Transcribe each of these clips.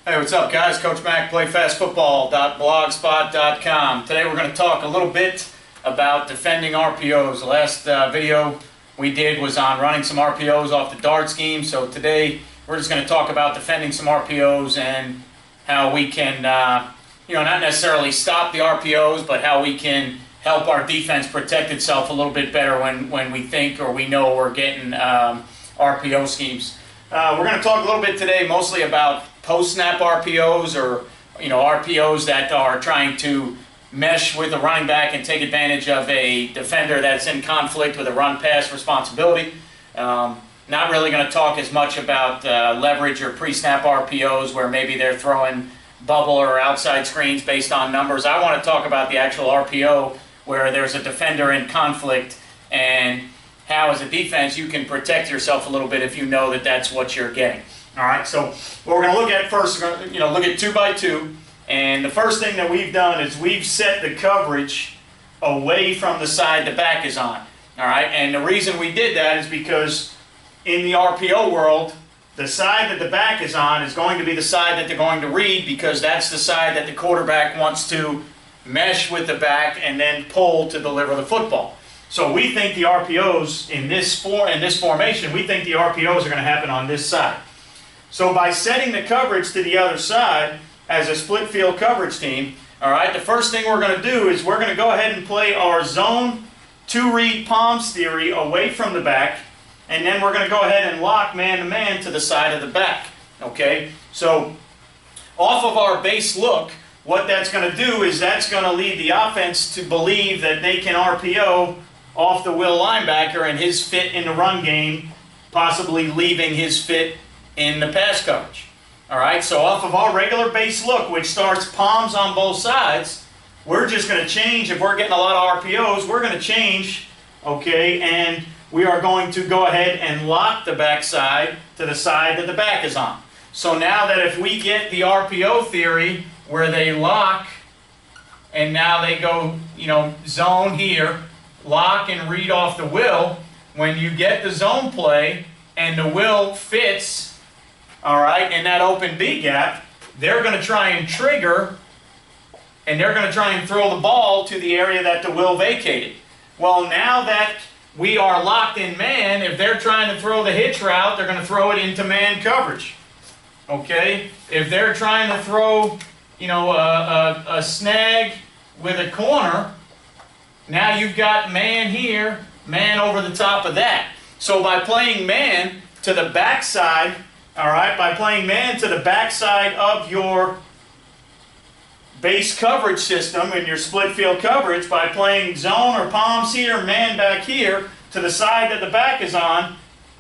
Hey, what's up, guys? Coach Mac, playfastfootball.blogspot.com. Today we're going to talk a little bit about defending RPOs. The last video we did was on running some RPOs off the dart scheme. So today we're just going to talk about defending some RPOs and how we can, not necessarily stop the RPOs, but how we can help our defense protect itself a little bit better when we think or we know we're getting RPO schemes. We're going to talk a little bit today mostly about post-snap RPOs, or RPOs that are trying to mesh with the running back and take advantage of a defender that's in conflict with a run-pass responsibility. Not really going to talk as much about leverage or pre-snap RPOs where maybe they're throwing bubble or outside screens based on numbers. I want to talk about the actual RPO where there's a defender in conflict and how, as a defense, you can protect yourself a little bit if you know that that's what you're getting. All right, so what we're going to look at first, we're going to look at 2 by 2, and the first thing that we've done is we've set the coverage away from the side the back is on. All right, and the reason we did that is because in the RPO world, the side that the back is on is going to be the side that they're going to read, because that's the side that the quarterback wants to mesh with the back and then pull to deliver the football. So we think the RPOs in this formation, we think the RPOs are going to happen on this side. So by setting the coverage to the other side as a split field coverage team, all right, the first thing we're going to do is we're going to go ahead and play our zone 2-read palms theory away from the back, and then we're going to go ahead and lock man-to-man to the side of the back. Okay, so off of our base look, what that's going to do is that's going to lead the offense to believe that they can RPO off the will linebacker and his fit in the run game, possibly leaving his fit in the pass coverage. All right, so off of our regular base look, which starts palms on both sides, we're just going to change. If we're getting a lot of RPOs, we're going to change, okay, and we are going to go ahead and lock the backside to the side that the back is on. So now that if we get the RPO theory where they lock and now they go, zone here, lock and read off the will, when you get the zone play and the will fits, all right, in that open B gap, they're going to try and trigger, and they're going to try and throw the ball to the area that the will vacated. Well, now that we are locked in man, if they're trying to throw the hitch route, they're going to throw it into man coverage. Okay? If they're trying to throw, a snag with a corner, now you've got man here, man over the top of that. So by playing man to the backside, all right, by playing man to the backside of your base coverage system in your split field coverage, by playing zone or palms here, man back here, to the side that the back is on,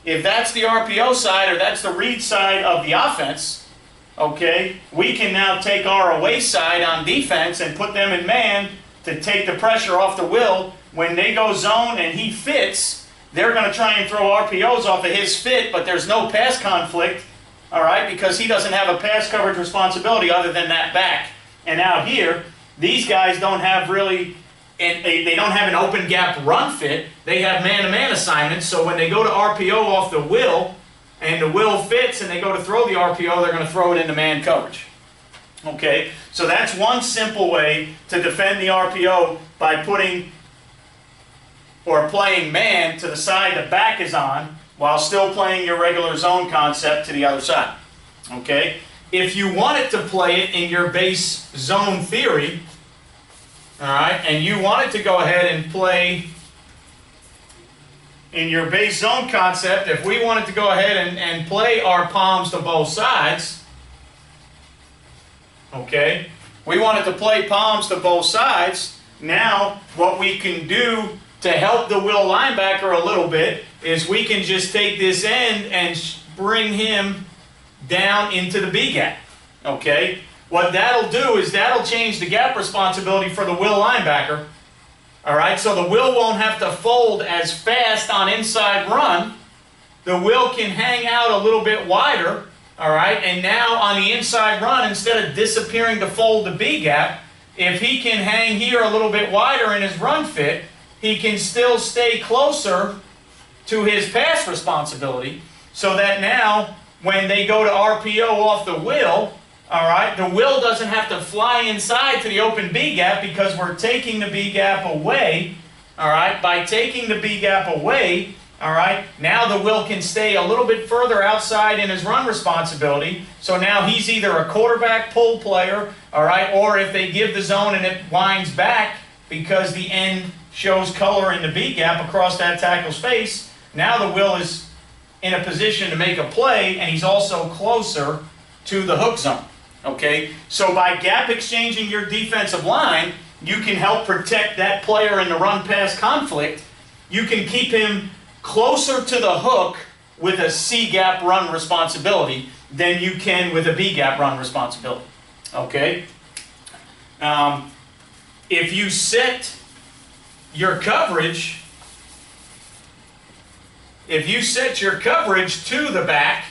if that's the RPO side or that's the read side of the offense, okay, we can now take our away side on defense and put them in man to take the pressure off the will. When they go zone and he fits, they're going to try and throw RPOs off of his fit, but there's no pass conflict, all right, because he doesn't have a pass coverage responsibility other than that back. And out here, these guys don't have really, they don't have an open gap run fit. They have man-to-man assignments, so when they go to RPO off the will, and the will fits and they go to throw the RPO, they're going to throw it into man coverage. Okay, so that's one simple way to defend the RPO, by putting or playing man to the side the back is on while still playing your regular zone concept to the other side. Okay? If you wanted to play it in your base zone theory, all right, and you wanted to go ahead and play in your base zone concept, if we wanted to go ahead and play our palms to both sides, okay, we wanted to play palms to both sides, now what we can do to help the will linebacker a little bit is we can just take this end and bring him down into the B gap. Okay? What that'll do is that'll change the gap responsibility for the will linebacker. All right? So the will won't have to fold as fast on inside run. The will can hang out a little bit wider. All right? And now on the inside run, instead of disappearing to fold the B gap, if he can hang here a little bit wider in his run fit, he can still stay closer to his pass responsibility, so that now when they go to RPO off the will, all right, the will doesn't have to fly inside to the open B gap because we're taking the B gap away. All right, by taking the B gap away, all right, now the will can stay a little bit further outside in his run responsibility. So now he's either a quarterback pull player, all right, or if they give the zone and it winds back because the end shows color in the B gap across that tackle's face, now the will is in a position to make a play, and he's also closer to the hook zone. Okay, so by gap exchanging your defensive line, you can help protect that player in the run-pass conflict. You can keep him closer to the hook with a C-gap run responsibility than you can with a B-gap run responsibility. Okay? If you set your coverage, to the back,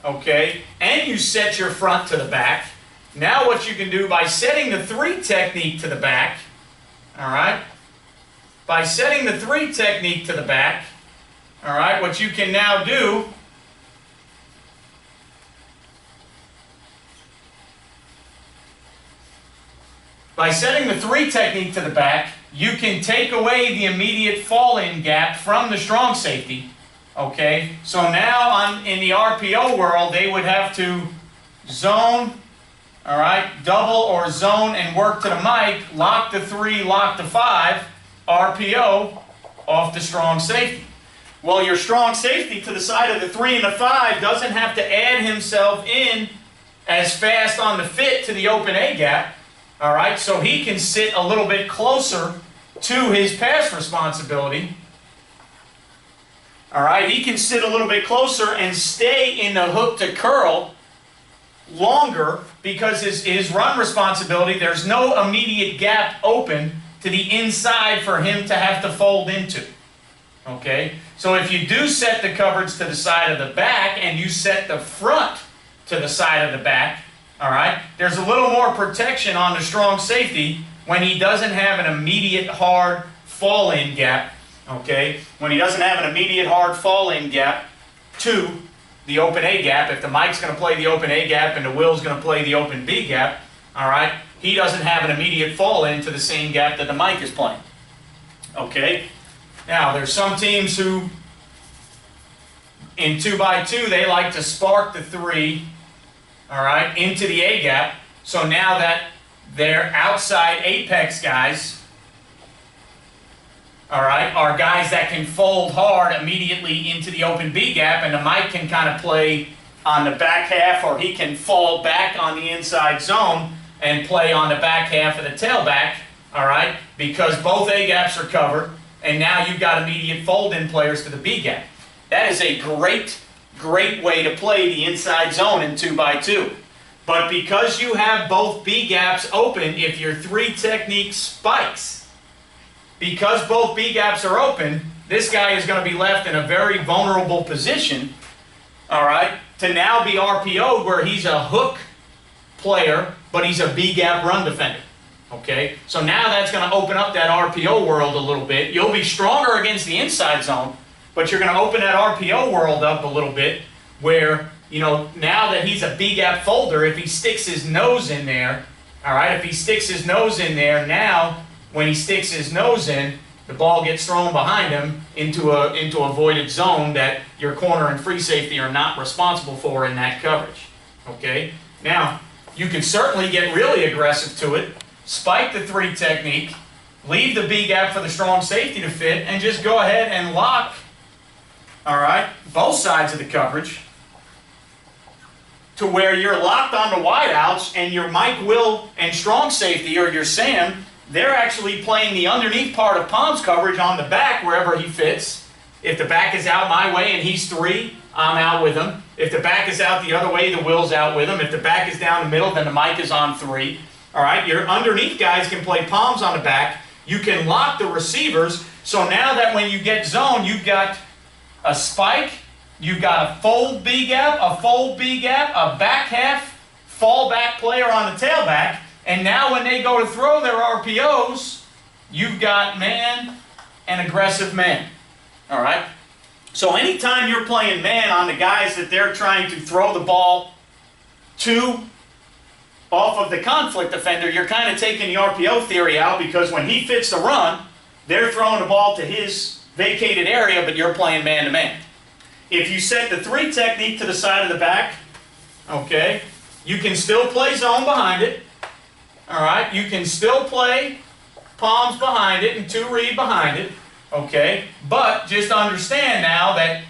okay, and you set your front to the back, now what you can do by setting the 3 technique to the back, all right, by setting the 3 technique to the back, all right, what you can now do by setting the 3 technique to the back, you can take away the immediate fall-in gap from the strong safety. Okay, so now in the RPO world, they would have to zone, all right, double or zone and work to the mic, lock the 3, lock the 5, RPO off the strong safety. Well, your strong safety to the side of the 3 and the 5 doesn't have to add himself in as fast on the fit to the open A gap, all right, so he can sit a little bit closer to his pass responsibility. All right, he can sit a little bit closer and stay in the hook to curl longer because his run responsibility, there's no immediate gap open to the inside for him to have to fold into. Okay, so if you do set the coverage to the side of the back and you set the front to the side of the back, all right, there's a little more protection on the strong safety when he doesn't have an immediate hard fall-in gap. Okay, when he doesn't have an immediate hard fall-in gap to the open A gap, if the mic's going to play the open A gap and the will's going to play the open B gap, all right, he doesn't have an immediate fall-in to the same gap that the mic is playing. Okay, now there's some teams who, in 2x2, they like to spark the 3, all right, into the A gap, so now that their outside apex guys, all right, are guys that can fold hard immediately into the open B gap, and the mic can kind of play on the back half, or he can fall back on the inside zone and play on the back half of the tailback, all right, because both A gaps are covered, and now you've got immediate fold-in players to the B gap. That is a great, great way to play the inside zone in 2x2. But because you have both B gaps open, if your 3 technique spikes, because both B gaps are open, this guy is going to be left in a very vulnerable position, all right, to now be RPO'd where he's a hook player, but he's a B gap run defender. Okay, so now that's going to open up that RPO world a little bit. You'll be stronger against the inside zone, but you're going to open that RPO world up a little bit where, you know, now that he's a B gap folder, if he sticks his nose in there, all right, if he sticks his nose in there, now when he sticks his nose in, the ball gets thrown behind him into a voided zone that your corner and free safety are not responsible for in that coverage. Okay? Now, you can certainly get really aggressive to it, spike the 3 technique, leave the B gap for the strong safety to fit, and just go ahead and lock, all right, both sides of the coverage to where you're locked on the wideouts, and your Mike Will and strong safety, or your Sam, they're actually playing the underneath part of Palm's coverage on the back wherever he fits. If the back is out my way and he's 3, I'm out with him. If the back is out the other way, the Will's out with him. If the back is down the middle, then the Mike is on 3. All right, your underneath guys can play Palms on the back. You can lock the receivers. So now that when you get zone, you've got a spike, you've got a fold B gap, a back half, fall back player on the tailback. And now when they go to throw their RPOs, you've got man and aggressive man. All right? So anytime you're playing man on the guys that they're trying to throw the ball to, off of the conflict defender, you're kind of taking the RPO theory out, because when he fits the run, they're throwing the ball to his vacated area, but you're playing man-to-man. If you set the 3 technique to the side of the back, okay, you can still play zone behind it. All right, you can still play palms behind it and 2 read behind it. Okay, but just understand now that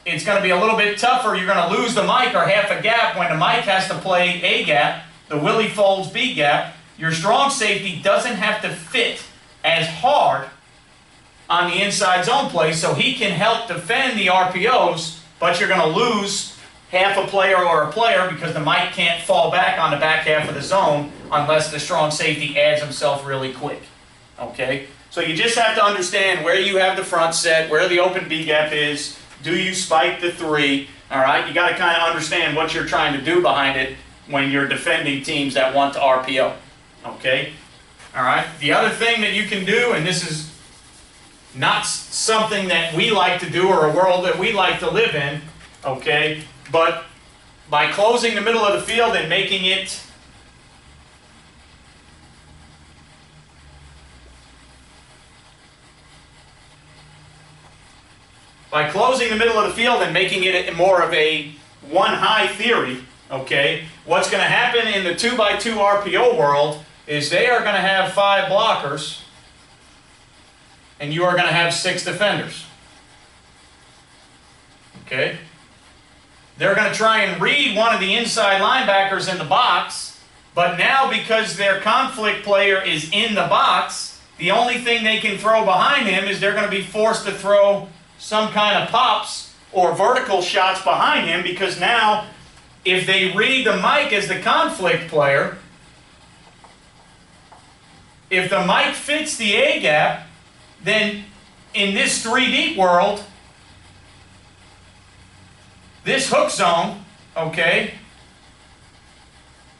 it's going to be a little bit tougher. You're going to lose the Mike or half a gap when the Mike has to play A gap, the Willie folds B gap. Your strong safety doesn't have to fit as hard on the inside zone play, so he can help defend the RPOs, but you're going to lose half a player or a player because the Mike can't fall back on the back half of the zone unless the strong safety adds himself really quick. Okay? So you just have to understand where you have the front set, where the open B gap is. Do you spike the 3? All right? You got to kind of understand what you're trying to do behind it when you're defending teams that want to RPO. Okay? All right? The other thing that you can do, and this is not something that we like to do or a world that we like to live in, okay, but by closing the middle of the field and making it more of a one-high theory, okay, what's going to happen in the 2x2 RPO world is they are going to have 5 blockers and you are going to have 6 defenders. Okay? They're going to try and read one of the inside linebackers in the box, but now because their conflict player is in the box, the only thing they can throw behind him is they're going to be forced to throw some kind of pops or vertical shots behind him, because now if they read the Mike as the conflict player, if the Mike fits the A gap, then in this 3 deep world, this hook zone, okay,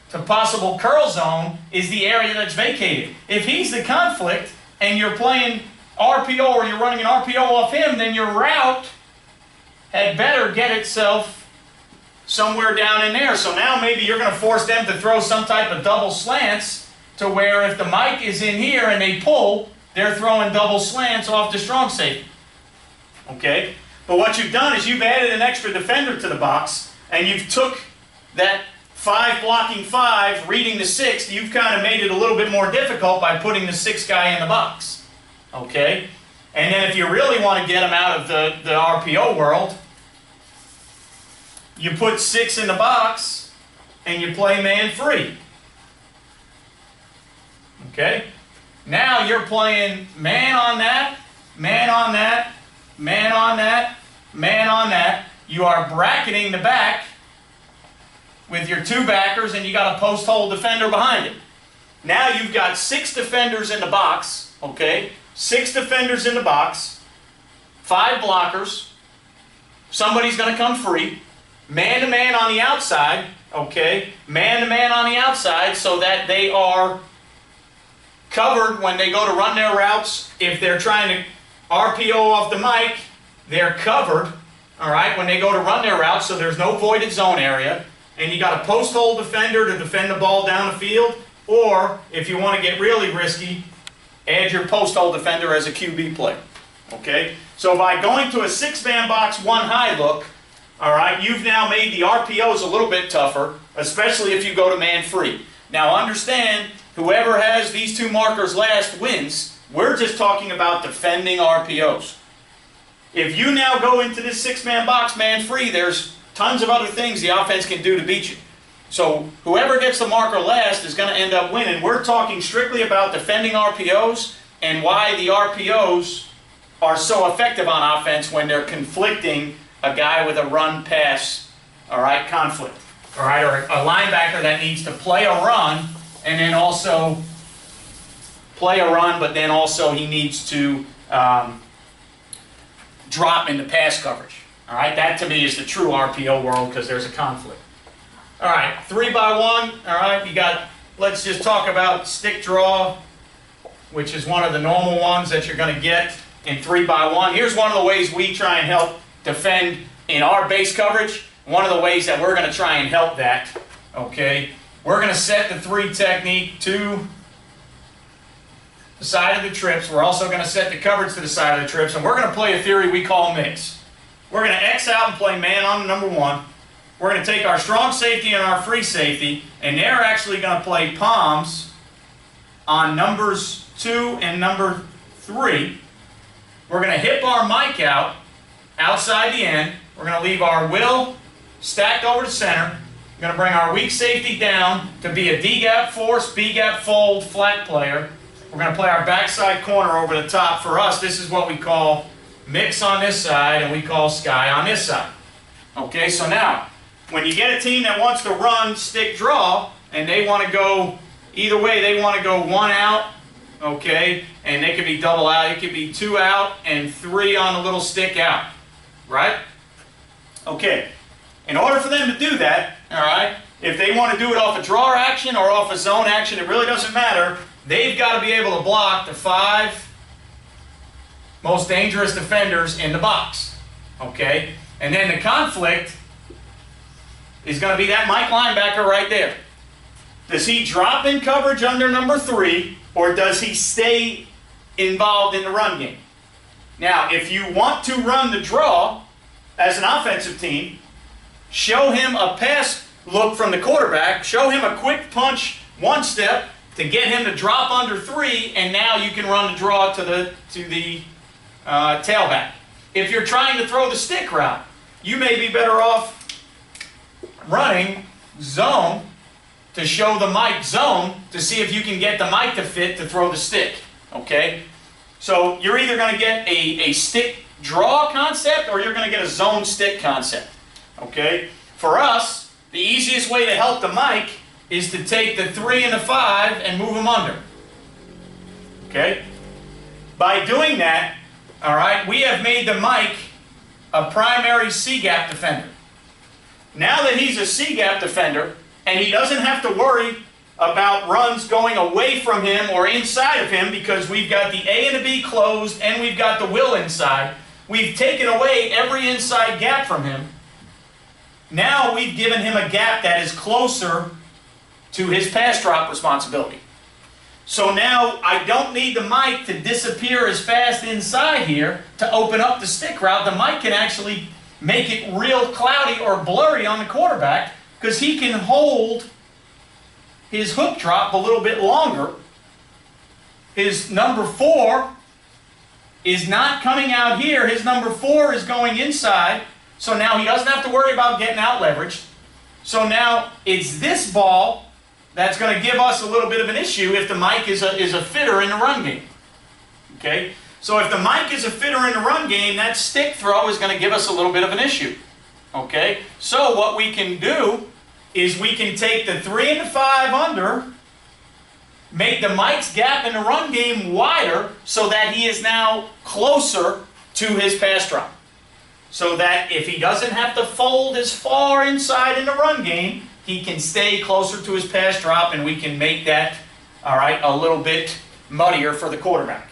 to possible curl zone is the area that's vacated. If he's the conflict and you're playing RPO or you're running an RPO off him, then your route had better get itself somewhere down in there. So now maybe you're going to force them to throw some type of double slants to where if the Mike is in here and they pull, they're throwing double slants off the strong safety. Okay? But what you've done is you've added an extra defender to the box, and you've took that 5 blocking 5, reading the 6, you've kind of made it a little bit more difficult by putting the 6 guy in the box. Okay? And then if you really want to get him out of the RPO world, you put 6 in the box, and you play man free. Okay? Now you're playing man on that, man on that, man on that, man on that. You are bracketing the back with your 2 backers, and you got a post hole defender behind it. Now you've got 6 defenders in the box, okay? 6 defenders in the box, 5 blockers. Somebody's going to come free. Man-to-man on the outside, okay? Man-to-man on the outside so that they are covered when they go to run their routes. If they're trying to RPO off the Mike, they're covered, all right, when they go to run their routes, so there's no voided zone area. And you got a post hole defender to defend the ball down the field, or if you want to get really risky, add your post hole defender as a QB player. Okay? So by going to a 6-man box, 1 high look, all right, you've now made the RPOs a little bit tougher, especially if you go to man free. Now understand, whoever has these 2 markers last wins. We're just talking about defending RPOs. If you now go into this 6-man box man free, there's tons of other things the offense can do to beat you. So whoever gets the marker last is going to end up winning. We're talking strictly about defending RPOs and why the RPOs are so effective on offense when they're conflicting a guy with a run-pass, all right, conflict. All right, or a linebacker that needs to play a run and then also play a run, but then also he needs to drop into pass coverage. All right, that to me is the true RPO world because there's a conflict. All right, 3x1. All right, you got, let's just talk about stick draw, which is one of the normal ones that you're going to get in 3x1. Here's one of the ways we try and help defend in our base coverage. One of the ways that we're going to try and help that, okay, we're going to set the 3 technique to the side of the trips. We're also going to set the coverage to the side of the trips, and we're going to play a theory we call mix. We're going to X out and play man on number 1. We're going to take our strong safety and our free safety, and they're actually going to play palms on numbers 2 and number 3. We're going to hip our mic out outside the end. We're going to leave our will stacked over the center. We're going to bring our weak safety down to be a D-gap force, B-gap fold, flat player. We're going to play our backside corner over the top. For us, this is what we call mix on this side, and we call sky on this side. Okay, so now, when you get a team that wants to run stick draw, and they want to go, either way, they want to go 1 out, okay, and they could be double out, it could be 2 out, and 3 on the little stick out, right? Okay, in order for them to do that, all right, if they want to do it off a draw action or off a zone action, it really doesn't matter. They've got to be able to block the 5 most dangerous defenders in the box, okay? And then the conflict is going to be that Mike linebacker right there. Does he drop in coverage under number 3, or does he stay involved in the run game? Now, if you want to run the draw as an offensive team, show him a pass look from the quarterback, show him a quick punch 1 step to get him to drop under 3, and now you can run the draw to the tailback. If you're trying to throw the stick route, you may be better off running zone to show the mic zone to see if you can get the mic to fit to throw the stick. Okay? So you're either going to get a stick draw concept, or you're going to get a zone stick concept. Okay? For us, the easiest way to help the mic is to take the 3 and the 5 and move them under. Okay? By doing that, all right, we have made the mic a primary C-gap defender. Now that he's a C-gap defender, and he doesn't have to worry about runs going away from him or inside of him, because we've got the A and the B closed and we've got the will inside, we've taken away every inside gap from him. Now we've given him a gap that is closer to his pass drop responsibility. So now I don't need the mic to disappear as fast inside here to open up the stick route. The mic can actually make it real cloudy or blurry on the quarterback, because he can hold his hook drop a little bit longer. His number 4 is not coming out here. His number 4 is going inside. So now he doesn't have to worry about getting out leveraged. So now it's this ball that's going to give us a little bit of an issue if the mic is a fitter in the run game. Okay? So if the mic is a fitter in the run game, that stick throw is going to give us a little bit of an issue. Okay? So what we can do is we can take the 3 and the 5 under, make the mic's gap in the run game wider so that he is now closer to his pass drop. So that if he doesn't have to fold as far inside in the run game, he can stay closer to his pass drop, and we can make that, all right, a little bit muddier for the quarterback.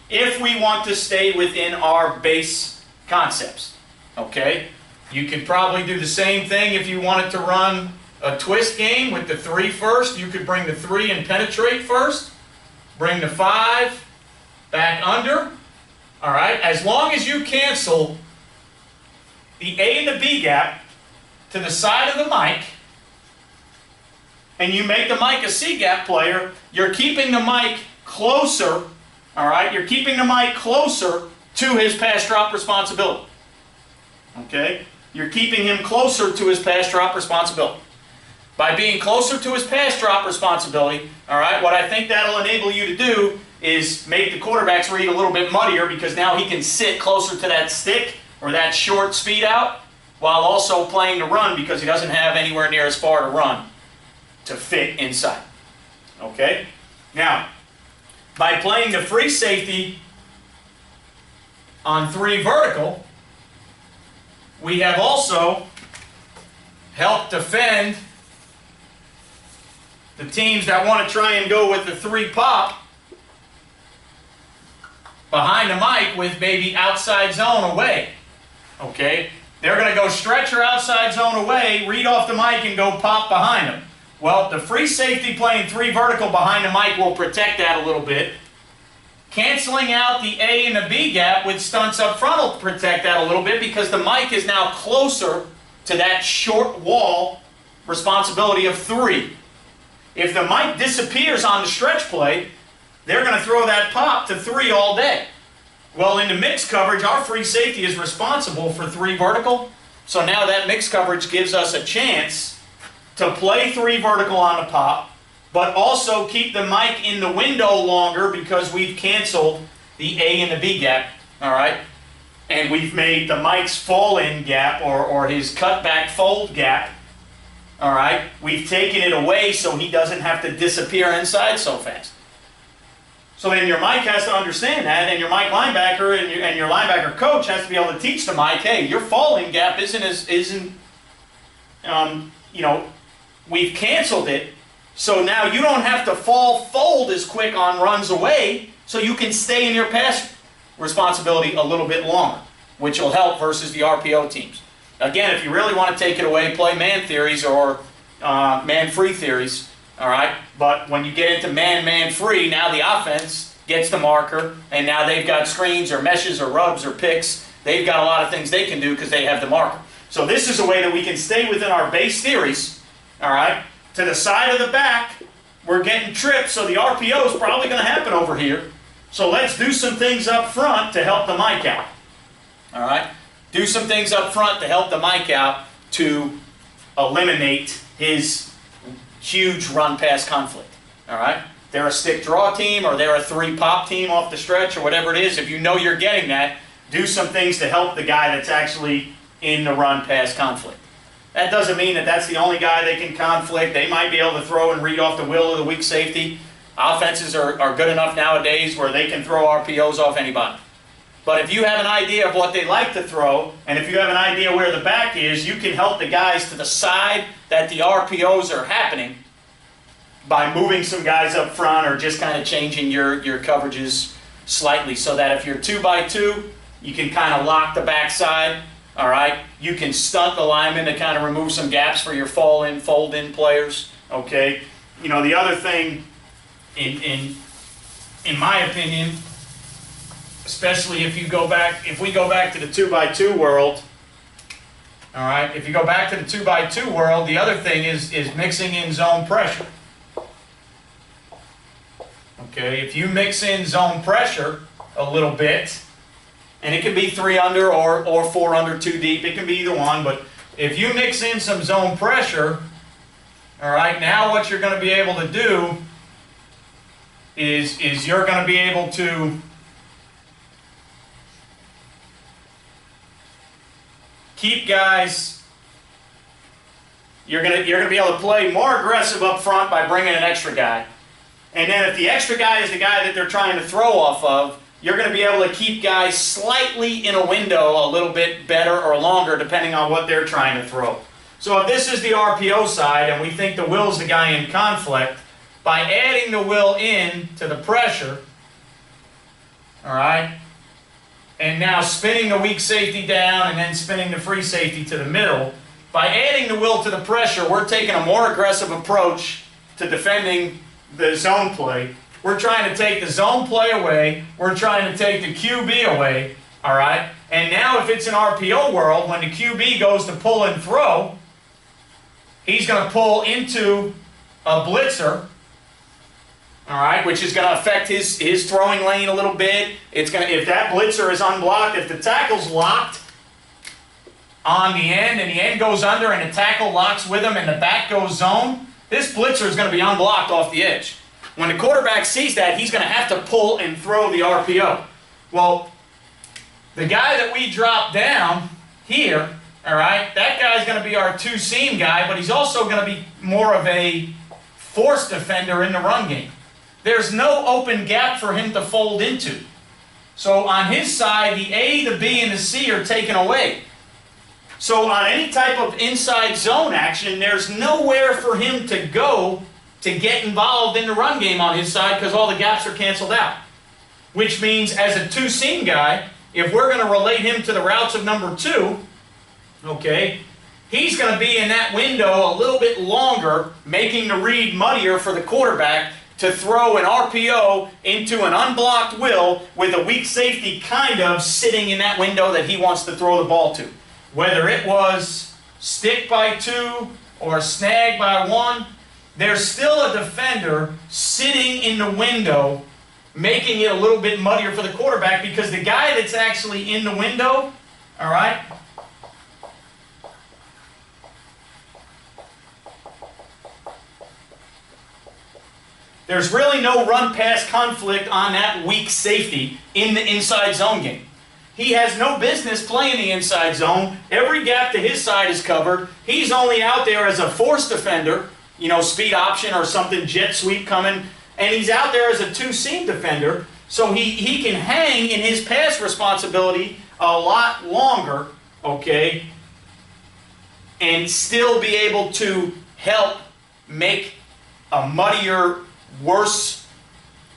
If we want to stay within our base concepts, okay? You could probably do the same thing if you wanted to run a twist game with the 3 first. You could bring the 3 and penetrate first. Bring the 5 back under. All right? As long as you cancel the A and the B gap to the side of the mic, and you make the mic a C gap player, you're keeping the mic closer, all right? You're keeping the mic closer to his pass drop responsibility. Okay? You're keeping him closer to his pass drop responsibility. By being closer to his pass drop responsibility, all right, what I think that'll enable you to do is make the quarterback's read a little bit muddier, because now he can sit closer to that stick or that short speed out while also playing the run, because he doesn't have anywhere near as far to run to fit inside. Okay? Now, by playing the free safety on 3 vertical, we have also helped defend the teams that want to try and go with the 3 pop behind the mic with maybe outside zone away. Okay? They're going to go stretch or outside zone away, read off the mic, and go pop behind them. Well, the free safety playing 3 vertical behind the Mike will protect that a little bit. Canceling out the A and the B gap with stunts up front will protect that a little bit because the Mike is now closer to that short wall responsibility of 3. If the Mike disappears on the stretch play, they're going to throw that pop to 3 all day. Well, in the mixed coverage, our free safety is responsible for 3 vertical. So now that mixed coverage gives us a chance to play 3 vertical on the pop, but also keep the Mike in the window longer because we've canceled the A and the B gap, all right? And we've made the Mike's fall-in gap or his cutback fold gap, all right? We've taken it away so he doesn't have to disappear inside so fast. So then your Mike has to understand that, and your Mike linebacker and your linebacker coach has to be able to teach the Mike, hey, your falling gap we've canceled it, so now you don't have to fold as quick on runs away, so you can stay in your pass responsibility a little bit longer, which will help versus the RPO teams. Again, if you really want to take it away, play man theories or man-free theories. All right, but when you get into man-free, now the offense gets the marker, and now they've got screens or meshes or rubs or picks. They've got a lot of things they can do because they have the marker. So this is a way that we can stay within our base theories. All right, to the side of the back, we're getting tripped, so the RPO is probably going to happen over here. So let's do some things up front to help the Mike out. All right, do some things up front to help the Mike out to eliminate his huge run-pass conflict, all right? They're a stick-draw team or they're a 3-pop team off the stretch or whatever it is. If you know you're getting that, do some things to help the guy that's actually in the run-pass conflict. That doesn't mean that that's the only guy they can conflict. They might be able to throw and read off the will of the weak safety. Offenses are good enough nowadays where they can throw RPOs off anybody. But if you have an idea of what they like to throw, and if you have an idea where the back is, you can help the guys to the side that the RPOs are happening by moving some guys up front or just kind of changing your coverages slightly so that if you're 2x2, you can kind of lock the backside, all right? You can stunt the lineman to kind of remove some gaps for your fall-in, fold-in players, okay? You know, the other thing, in my opinion, especially if we go back to the 2x2 world, all right, if you go back to the 2x2 world, the other thing is mixing in zone pressure. Okay, if you mix in zone pressure a little bit, and it can be 3 under or 4 under 2 deep, it can be either one, but if you mix in some zone pressure, all right, now what you're going to be able to do is you're going to be able to keep guys, you're going to be able to play more aggressive up front by bringing an extra guy. And then if the extra guy is the guy that they're trying to throw off of, you're going to be able to keep guys slightly in a window a little bit better or longer depending on what they're trying to throw. So if this is the RPO side and we think the will's the guy in conflict, by adding the will in to the pressure, all right, and now spinning the weak safety down and then spinning the free safety to the middle, by adding the will to the pressure, we're taking a more aggressive approach to defending the zone play. We're trying to take the zone play away. We're trying to take the QB away, all right? And now if it's an RPO world, when the QB goes to pull and throw, he's going to pull into a blitzer, all right, which is going to affect his throwing lane a little bit. It's going to, if that blitzer is unblocked, if the tackle's locked on the end and the end goes under and the tackle locks with him and the back goes zone, this blitzer is going to be unblocked off the edge. When the quarterback sees that, he's going to have to pull and throw the RPO. Well, the guy that we drop down here, all right, that guy's going to be our 2-seam guy, but he's also going to be more of a force defender in the run game. There's no open gap for him to fold into. So on his side, the A, the B, and the C are taken away. So on any type of inside zone action, there's nowhere for him to go to get involved in the run game on his side because all the gaps are canceled out. Which means as a 2-seam guy, if we're going to relate him to the routes of number 2, okay, he's going to be in that window a little bit longer, making the read muddier for the quarterback to throw an RPO into an unblocked will with a weak safety kind of sitting in that window that he wants to throw the ball to. Whether it was stick by 2 or snag by 1, there's still a defender sitting in the window making it a little bit muddier for the quarterback, because the guy that's actually in the window, all right, there's really no run-pass conflict on that weak safety in the inside zone game. He has no business playing the inside zone. Every gap to his side is covered. He's only out there as a force defender, you know, speed option or something, jet sweep coming, and he's out there as a two-seam defender, so he can hang in his pass responsibility a lot longer, okay, and still be able to help make a muddier, worse,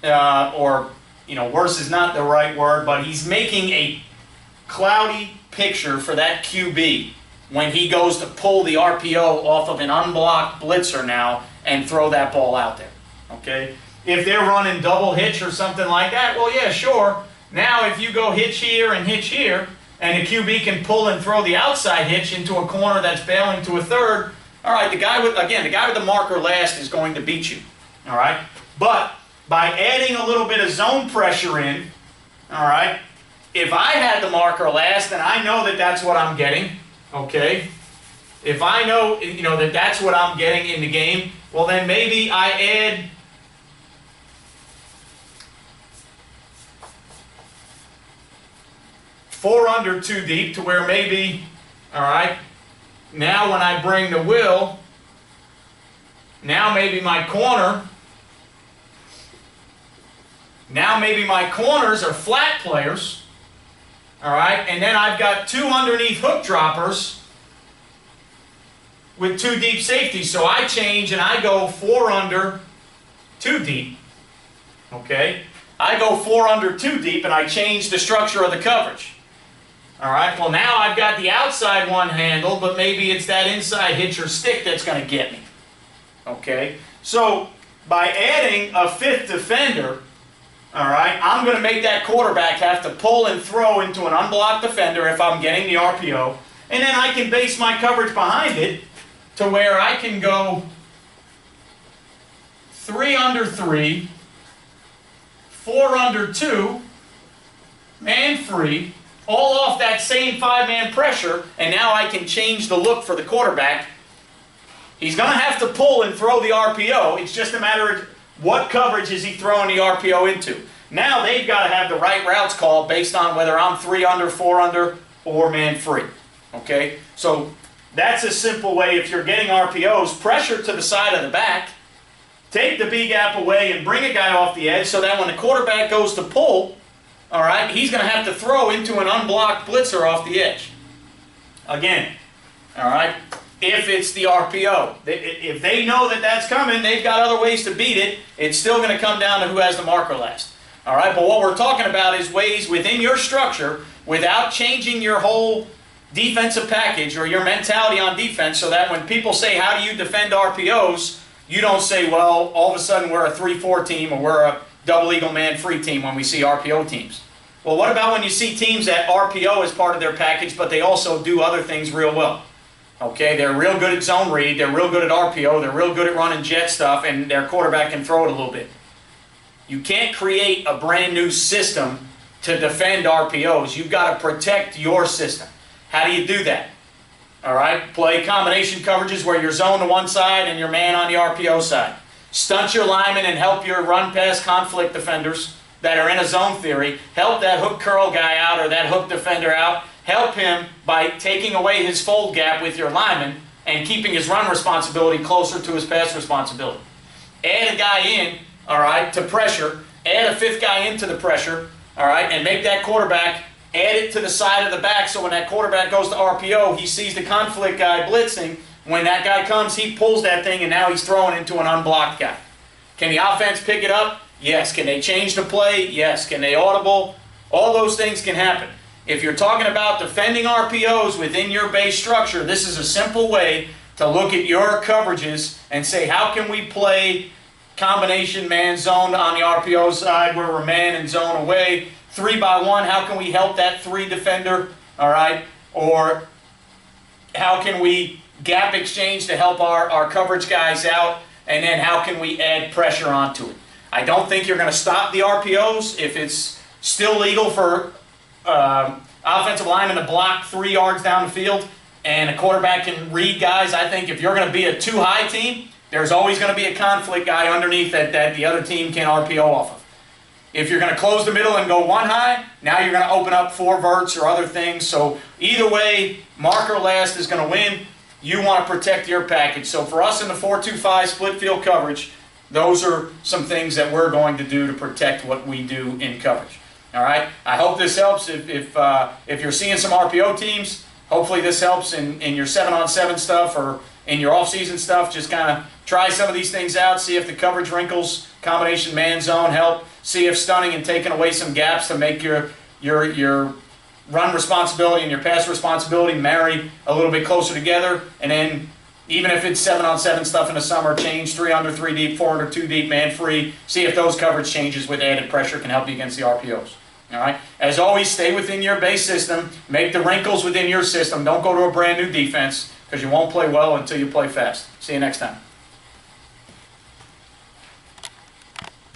or, you know, worse is not the right word, but he's making a cloudy picture for that QB when he goes to pull the RPO off of an unblocked blitzer now and throw that ball out there, okay? If they're running double hitch or something like that, well, yeah, sure. Now, if you go hitch here, and the QB can pull and throw the outside hitch into a corner that's bailing to a third, all right, the guy with the marker last is going to beat you, all right? But by adding a little bit of zone pressure in, all right, if I had the marker last and I know that that's what I'm getting, okay, if I know, you know, that that's what I'm getting in the game, well, then maybe I add four under 2 deep to where maybe, all right, now when I bring the will, now maybe my corners are flat players, all right, and then I've got 2 underneath hook droppers with 2 deep safeties, so I change and I go 4 under 2 deep, okay? I go 4 under 2 deep and I change the structure of the coverage. All right, well, now I've got the outside one handled, but maybe it's that inside hitch or stick that's going to get me. Okay, so by adding a 5th defender, all right, I'm going to make that quarterback have to pull and throw into an unblocked defender if I'm getting the RPO, and then I can base my coverage behind it to where I can go 3 under 3, 4 under 2, man free, all off that same 5-man pressure, and now I can change the look for the quarterback. He's going to have to pull and throw the RPO. It's just a matter of what coverage is he throwing the RPO into. Now they've got to have the right routes called based on whether I'm 3 under, 4 under, or man free. Okay? So that's a simple way. If you're getting RPOs, pressure to the side of the back, take the B gap away and bring a guy off the edge so that when the quarterback goes to pull, all right, he's going to have to throw into an unblocked blitzer off the edge. Again, all right, if it's the RPO. If they know that that's coming, they've got other ways to beat it. It's still going to come down to who has the marker last. All right, but what we're talking about is ways within your structure, without changing your whole defensive package or your mentality on defense, so that when people say, how do you defend RPOs, you don't say, well, all of a sudden we're a 3-4 team or we're a double eagle man free team when we see RPO teams. Well, what about when you see teams that RPO is part of their package, but they also do other things real well? Okay, they're real good at zone read, they're real good at RPO, they're real good at running jet stuff, and their quarterback can throw it a little bit. You can't create a brand new system to defend RPOs. You've got to protect your system. How do you do that? All right, play combination coverages where you're zone to one side and your man on the RPO side. Stunt your linemen and help your run-pass conflict defenders that are in a zone theory. Help that hook curl guy out or that hook defender out. Help him by taking away his fold gap with your lineman and keeping his run responsibility closer to his pass responsibility. Add a guy in, all right, to pressure. Add a 5th guy into the pressure, all right, and make that quarterback add it to the side of the back so when that quarterback goes to RPO, he sees the conflict guy blitzing. When that guy comes, he pulls that thing, and now he's throwing into an unblocked guy. Can the offense pick it up? Yes. Can they change the play? Yes. Can they audible? All those things can happen. if you're talking about defending RPOs within your base structure, this is a simple way to look at your coverages and say, how can we play combination man zone on the RPO side where we're man and zone away, 3-by-1, how can we help that 3 defender, all right? Or how can we gap exchange to help our coverage guys out, and then how can we add pressure onto it? I don't think you're going to stop the RPOs if it's still legal for offensive linemen to block 3 yards down the field and a quarterback can read guys. I think if you're going to be a too-high team, there's always going to be a conflict guy underneath that the other team can RPO off of. If you're going to close the middle and go 1 high, now you're going to open up 4 verts or other things. So either way, marker last is going to win. You want to protect your package. So for us in the 4-2-5 split field coverage, those are some things that we're going to do to protect what we do in coverage. All right. I hope this helps. If you're seeing some RPO teams, hopefully this helps in your 7-on-7 stuff or in your off-season stuff. Just kind of try some of these things out. See if the coverage wrinkles, combination man zone help. See if stunning and taking away some gaps to make your run responsibility and your pass responsibility marry a little bit closer together. And then even if it's 7-on-7 stuff in the summer, change 3 under 3 deep, 4 under 2 deep, man free. See if those coverage changes with added pressure can help you against the RPOs. All right. As always, stay within your base system. Make the wrinkles within your system. Don't go to a brand new defense because you won't play well until you play fast. See you next time.